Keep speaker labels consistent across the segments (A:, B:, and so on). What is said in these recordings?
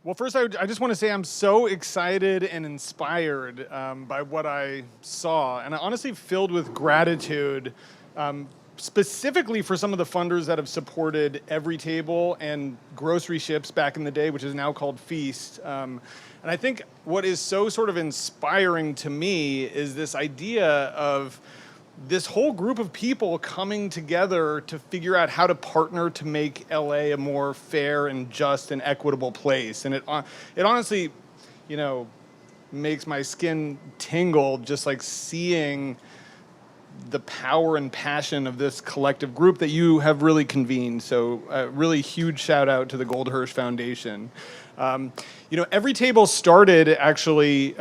A: Well, first, I just want to say I'm so excited and inspired by what I saw, and I honestly filled with gratitude, specifically for some of the funders that have supported Everytable and grocery ships back in the day, which is now called Feast. And I think what is so sort of inspiring to me is this idea of this whole group of people coming together to figure out how to partner to make LA a more fair and just and equitable place. And it honestly, makes my skin tingle just like seeing the power and passion of this collective group that you have really convened. So really huge shout out to the Gold Hirsch Foundation. Everytable started actually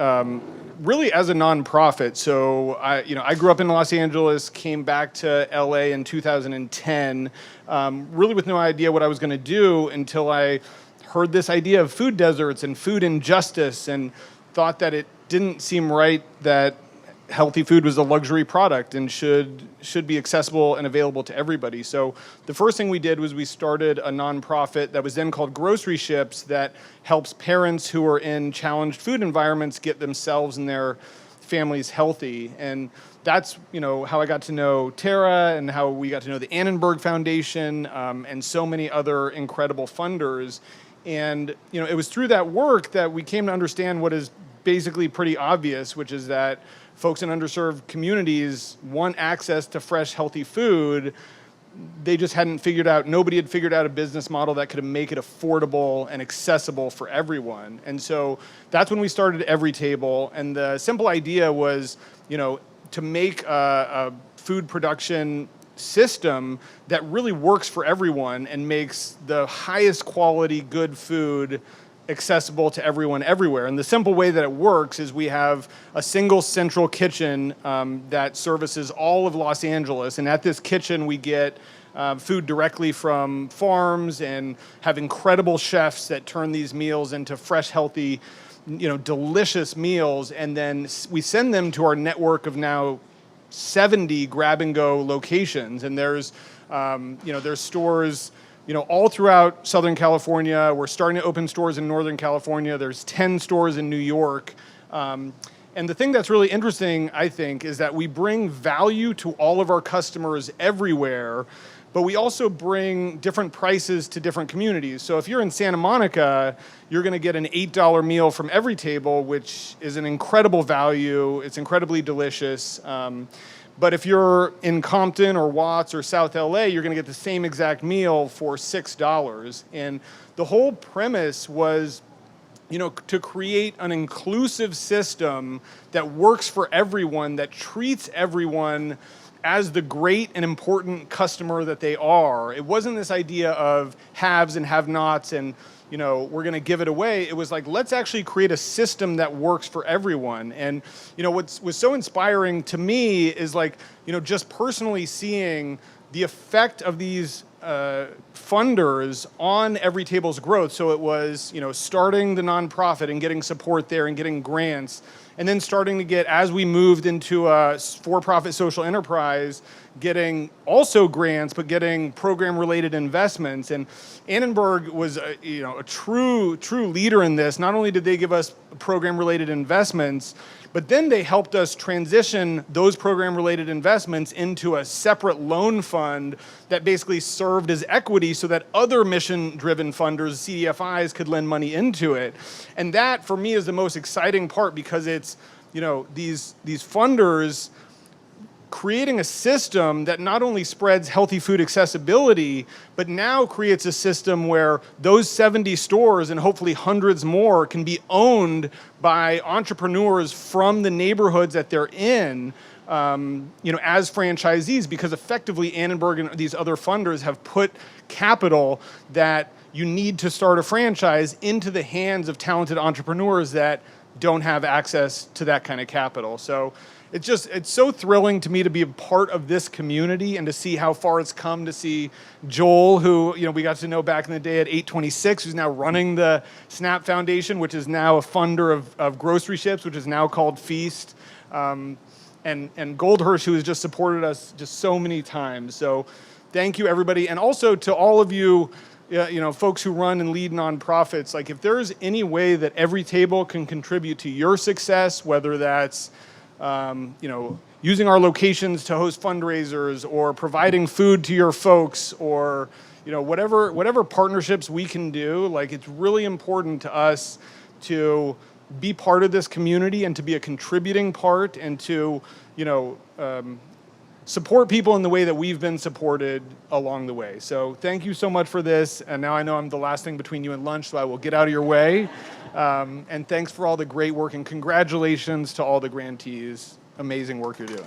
A: really as a nonprofit. So I grew up in Los Angeles, came back to LA in 2010, really with no idea what I was going to do until I heard this idea of food deserts and food injustice and thought that it didn't seem right that healthy food was a luxury product and should be accessible and available to everybody. So the first thing we did was we started a nonprofit that was then called Grocery Ships that helps parents who are in challenged food environments get themselves and their families healthy. And that's how I got to know Tara and how we got to know the Annenberg Foundation and so many other incredible funders. And it was through that work that we came to understand what is basically pretty obvious, which is that folks in underserved communities want access to fresh, healthy food. They just hadn't figured out, nobody had figured out a business model that could make it affordable and accessible for everyone. And so that's when we started Everytable. And the simple idea was, to make a food production system that really works for everyone and makes the highest quality good food accessible to everyone everywhere. And the simple way that it works is we have a single central kitchen that services all of Los Angeles. And at this kitchen, we get food directly from farms and have incredible chefs that turn these meals into fresh, healthy, delicious meals. And then we send them to our network of now 70 grab-and-go locations. And there's stores all throughout Southern California. We're starting to open stores in Northern California. There's 10 stores in New York. And the thing that's really interesting, I think, is that we bring value to all of our customers everywhere, but we also bring different prices to different communities. So if you're in Santa Monica, you're going to get an $8 meal from Everytable, which is an incredible value. It's incredibly delicious. But if you're in Compton or Watts or South LA, you're going to get the same exact meal for $6. And the whole premise was, to create an inclusive system that works for everyone, that treats everyone as the great and important customer that they are. It wasn't this idea of haves and have-nots and we're going to give it away. It was like, let's actually create a system that works for everyone. And, what was so inspiring to me is just personally seeing the effect of these funders on Everytable's growth. So it was, starting the nonprofit and getting support there and getting grants, and then starting to get, as we moved into a for-profit social enterprise, getting also grants, but getting program-related investments. And Annenberg was a true leader in this. Not only did they give us program-related investments, but then they helped us transition those program-related investments into a separate loan fund that basically served as equity so that other mission-driven funders, CDFIs, could lend money into it. And that, for me, is the most exciting part because it's, these funders creating a system that not only spreads healthy food accessibility, but now creates a system where those 70 stores and hopefully hundreds more can be owned by entrepreneurs from the neighborhoods that they're in, as franchisees, because effectively Annenberg and these other funders have put capital that you need to start a franchise into the hands of talented entrepreneurs that don't have access to that kind of capital. So it's so thrilling to me to be a part of this community and to see how far it's come, to see Joel, who we got to know back in the day at LA2050, who's now running the SNAP Foundation, which is now a funder of grocery ships, which is now called Feast, and Gold Hirsch, who has just supported us just so many times. So thank you, everybody. And also to all of you folks who run and lead nonprofits, like if there's any way that Everytable can contribute to your success, whether that's using our locations to host fundraisers or providing food to your folks or whatever partnerships we can do, like it's really important to us to be part of this community and to be a contributing part and to support people in the way that we've been supported along the way. So thank you so much for this. And now I know I'm the last thing between you and lunch, so I will get out of your way. And thanks for all the great work and congratulations to all the grantees. Amazing work you're doing.